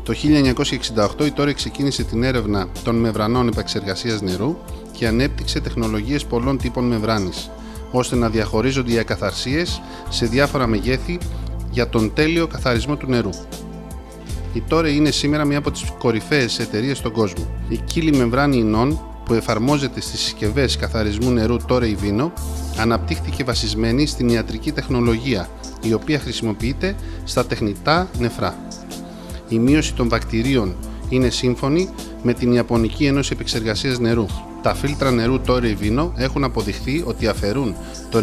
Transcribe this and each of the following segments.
Το 1968 η Toray ξεκίνησε την έρευνα των μεμβρανών επεξεργασίας νερού και ανέπτυξε τεχνολογίες πολλών τύπων μεμβράνης, ώστε να διαχωρίζονται οι ακαθαρσίες σε διάφορα μεγέθη για τον τέλειο καθαρισμό του νερού. Η Toray είναι σήμερα μία από τις κορυφαίες εταιρείες στον κόσμο. Η κύλη μεμβράνη ινών που εφαρμόζεται στις συσκευές καθαρισμού νερού Toray Vino αναπτύχθηκε βασισμένη στην ιατρική τεχνολογία, η οποία χρησιμοποιείται στα τεχνητά νεφρά. Η μείωση των βακτηρίων είναι σύμφωνη με την Ιαπωνική Ένωση Επεξεργασίας Νερού. Τα φίλτρα νερού Toray Vino έχουν αποδειχθεί ότι αφαιρούν το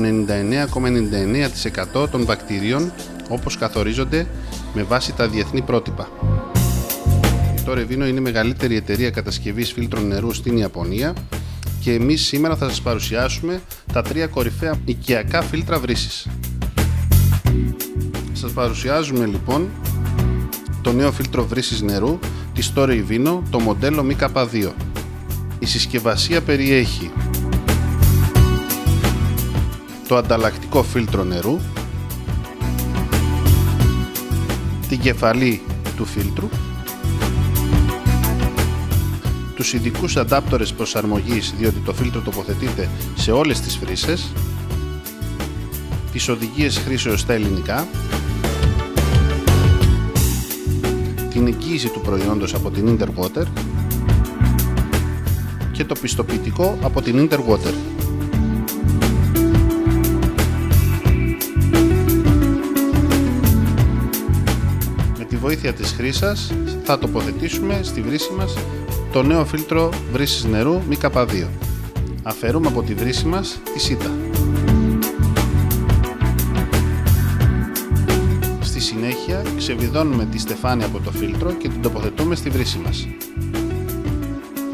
99,99% των βακτηρίων όπως καθορίζονται με βάση τα διεθνή πρότυπα. Η Toray Vino είναι η μεγαλύτερη εταιρεία κατασκευής φίλτρων νερού στην Ιαπωνία και εμείς σήμερα θα σας παρουσιάσουμε τα 3 κορυφαία οικιακά φίλτρα βρύσης. Σας παρουσιάζουμε λοιπόν το νέο φίλτρο βρύσης νερού της Toray Vino, το μοντέλο MK2. Η συσκευασία περιέχει το ανταλλακτικό φίλτρο νερού, την κεφαλή του φίλτρου, τους ειδικούς αντάπτορες προσαρμογής διότι το φίλτρο τοποθετείται σε όλες τις βρύσες, τις οδηγίες χρήσεως στα ελληνικά, την εγγύηση του προϊόντος από την Interwater και το πιστοποιητικό από την Interwater. Με τη βοήθεια της χρήσας θα τοποθετήσουμε στη βρύση μας το νέο φίλτρο βρύσης νερού MK2. Αφαιρούμε από τη βρύση μας τη σίτα. Στη συνέχεια ξεβιδώνουμε τη στεφάνη από το φίλτρο και την τοποθετούμε στη βρύση μας.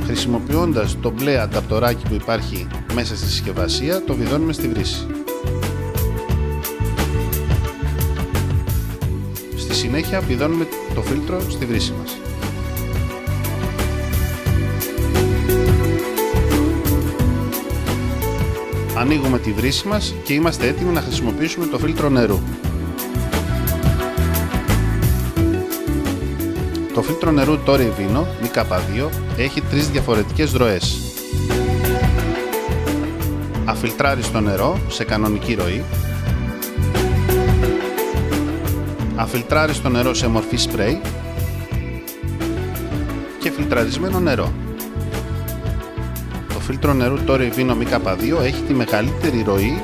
Χρησιμοποιώντας το μπλε ανταπτοράκι που υπάρχει μέσα στη συσκευασία, το βιδώνουμε στη βρύση. Στη συνέχεια βιδώνουμε το φίλτρο στη βρύση μας. Ανοίγουμε τη βρύση μας και είμαστε έτοιμοι να χρησιμοποιήσουμε το φίλτρο νερού. Το φίλτρο νερού Toray Vino MK2 έχει 3 διαφορετικές ροές. Αφιλτράριστο νερό σε κανονική ροή, αφιλτράριστο νερό σε μορφή σπρέι και φιλτραρισμένο νερό. Το φίλτρο νερού Toray Vino MK2 έχει τη μεγαλύτερη ροή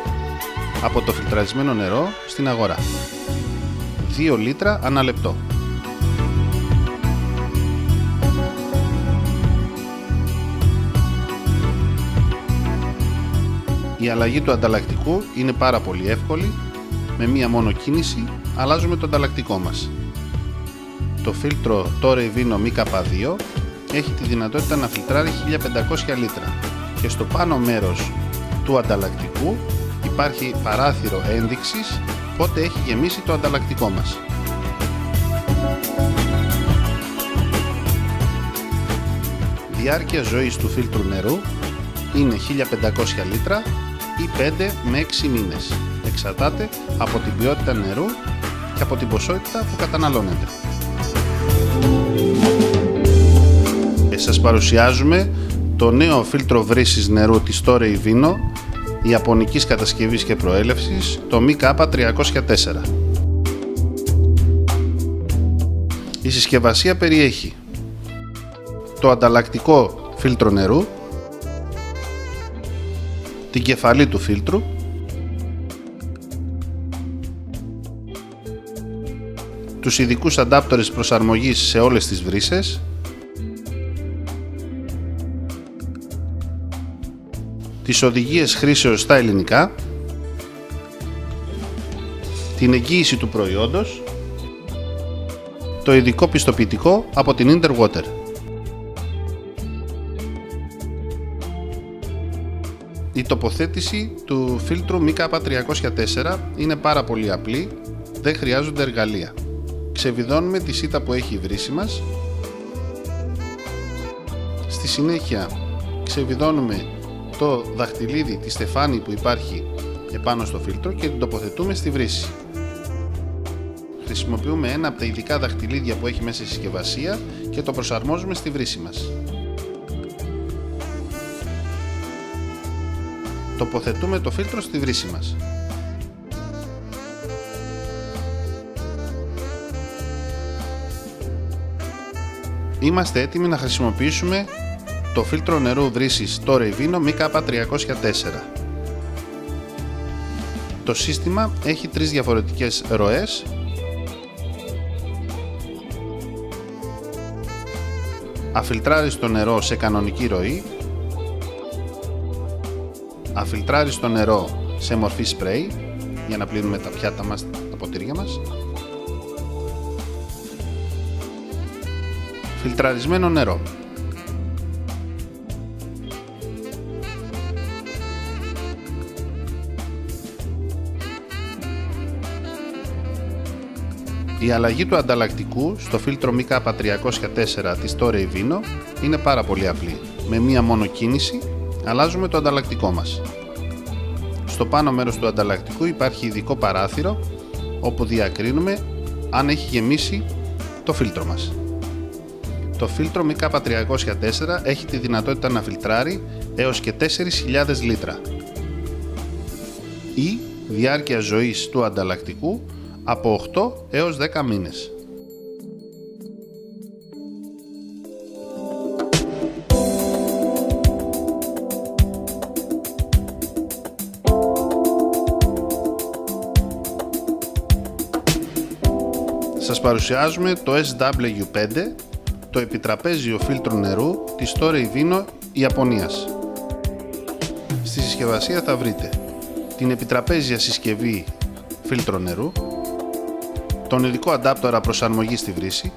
από το φιλτραρισμένο νερό στην αγορά. 2 λίτρα ανά λεπτό. Η αλλαγή του ανταλλακτικού είναι πάρα πολύ εύκολη. Με μία μόνο κίνηση αλλάζουμε το ανταλλακτικό μας. Το φίλτρο Toray Vino MK2 έχει τη δυνατότητα να φιλτράρει 1500 λίτρα και στο πάνω μέρος του ανταλλακτικού υπάρχει παράθυρο ένδειξης πότε έχει γεμίσει το ανταλλακτικό μας. Διάρκεια ζωής του φίλτρου νερού είναι 1500 λίτρα ή 5 με 6 μήνες. Εξαρτάται από την ποιότητα νερού και από την ποσότητα που καταναλώνεται. Σας παρουσιάζουμε το νέο φίλτρο βρύσης νερού της Toray Vino ιαπωνικής κατασκευής και προέλευσης, το MK304. Η συσκευασία περιέχει το ανταλλακτικό φίλτρο νερού, την κεφαλή του φίλτρου, τους ειδικούς αντάπτορες προσαρμογής σε όλες τις βρύσες, τις οδηγίες χρήσεως στα ελληνικά, την εγγύηση του προϊόντος, το ειδικό πιστοποιητικό από την Interwater. Η τοποθέτηση του φίλτρου MK304 είναι πάρα πολύ απλή, δεν χρειάζονται εργαλεία. Ξεβιδώνουμε τη σίτα που έχει η βρύση μας. Στη συνέχεια ξεβιδώνουμε το δαχτυλίδι, τη στεφάνη που υπάρχει επάνω στο φίλτρο και την τοποθετούμε στη βρύση. χρησιμοποιούμε ένα από τα ειδικά δαχτυλίδια που έχει μέσα η συσκευασία και το προσαρμόζουμε στη βρύση μας. Τοποθετούμε το φίλτρο στη βρύση μας. Είμαστε έτοιμοι να χρησιμοποιήσουμε το φίλτρο νερού βρύσης Torrey Vino MK304. Το σύστημα έχει 3 διαφορετικές ροές. Αφιλτράριστο νερό σε κανονική ροή, αφιλτράριστο νερό σε μορφή σπρέι για να πλύνουμε τα πιάτα μας, τα ποτήρια μας, φιλτραρισμένο νερό. Η αλλαγή του ανταλλακτικού στο φίλτρο MK304 της Torrey Vino είναι πάρα πολύ απλή. Με μία μόνο κίνηση αλλάζουμε το ανταλλακτικό μας. Στο πάνω μέρος του ανταλλακτικού υπάρχει ειδικό παράθυρο όπου διακρίνουμε αν έχει γεμίσει το φίλτρο μας. Το φίλτρο MK304 έχει τη δυνατότητα να φιλτράρει έως και 4.000 λίτρα ή διάρκεια ζωής του ανταλλακτικού από 8 έως 10 μήνες. Σας παρουσιάζουμε το SW5, το επιτραπέζιο φίλτρο νερού της Torrey Vino Ιαπωνίας. Στη συσκευασία θα βρείτε την επιτραπέζια συσκευή φίλτρο νερού, τον ειδικό αντάπτορα προσαρμογής στη βρύση,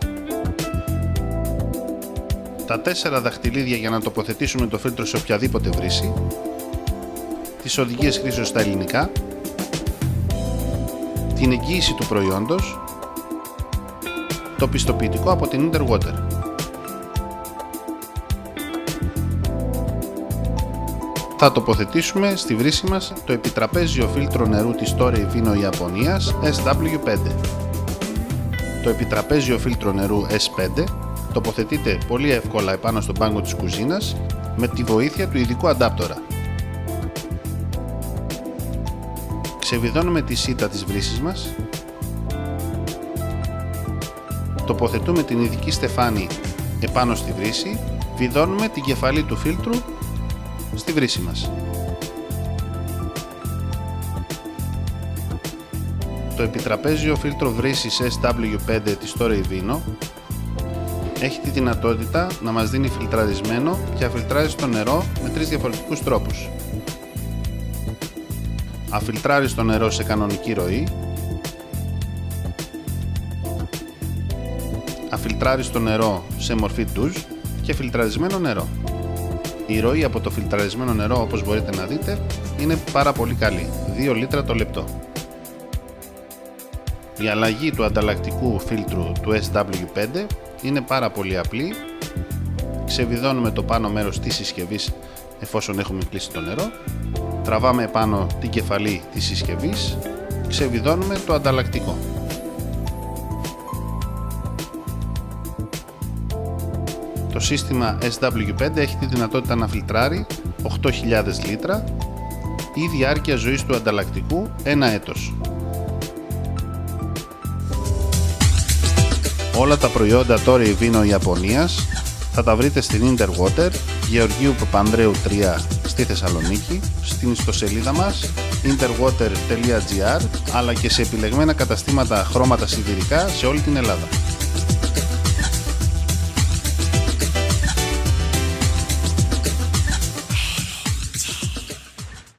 τα 4 δαχτυλίδια για να τοποθετήσουμε το φίλτρο σε οποιαδήποτε βρύση, τις οδηγίες χρήσεως στα ελληνικά, την εγγύηση του προϊόντος, το πιστοποιητικό από την Interwater. Θα τοποθετήσουμε στη βρύση μας το επιτραπέζιο φίλτρο νερού της Torrey Vino Ιαπωνίας SW5. Το επιτραπέζιο φίλτρο νερού S5 τοποθετείται πολύ εύκολα επάνω στον πάγκο της κουζίνας με τη βοήθεια του ειδικού αντάπτορα. Ξεβιδώνουμε τη σίτα της βρύσης μας, τοποθετούμε την ειδική στεφάνη επάνω στη βρύση, βιδώνουμε την κεφαλή του φίλτρου στη βρύση μας. Το επιτραπέζιο φίλτρο βρύσης SW5 της Torrey Vino έχει τη δυνατότητα να μας δίνει φιλτραρισμένο και αφιλτράριστο νερό με 3 διαφορετικούς τρόπους. Αφιλτράριστο νερό σε κανονική ροή, αφιλτράριστο νερό σε μορφή ντουζ και φιλτραρισμένο νερό. Η ροή από το φιλτραρισμένο νερό, όπως μπορείτε να δείτε, είναι πάρα πολύ καλή, 2 λίτρα το λεπτό. Η αλλαγή του ανταλλακτικού φίλτρου του SW5 είναι πάρα πολύ απλή. Ξεβιδώνουμε το πάνω μέρος της συσκευής εφόσον έχουμε κλείσει το νερό, τραβάμε επάνω την κεφαλή της συσκευής, ξεβιδώνουμε το ανταλλακτικό. Το σύστημα SW5 έχει τη δυνατότητα να φιλτράρει 8.000 λίτρα ή διάρκεια ζωής του ανταλλακτικού 1 έτος. Όλα τα προϊόντα Torrey Vino Ιαπωνίας θα τα βρείτε στην Interwater, Γεωργίου Παπανδρέου 3 στη Θεσσαλονίκη, στην ιστοσελίδα μας interwater.gr, αλλά και σε επιλεγμένα καταστήματα χρώματα σιδηρικά σε όλη την Ελλάδα.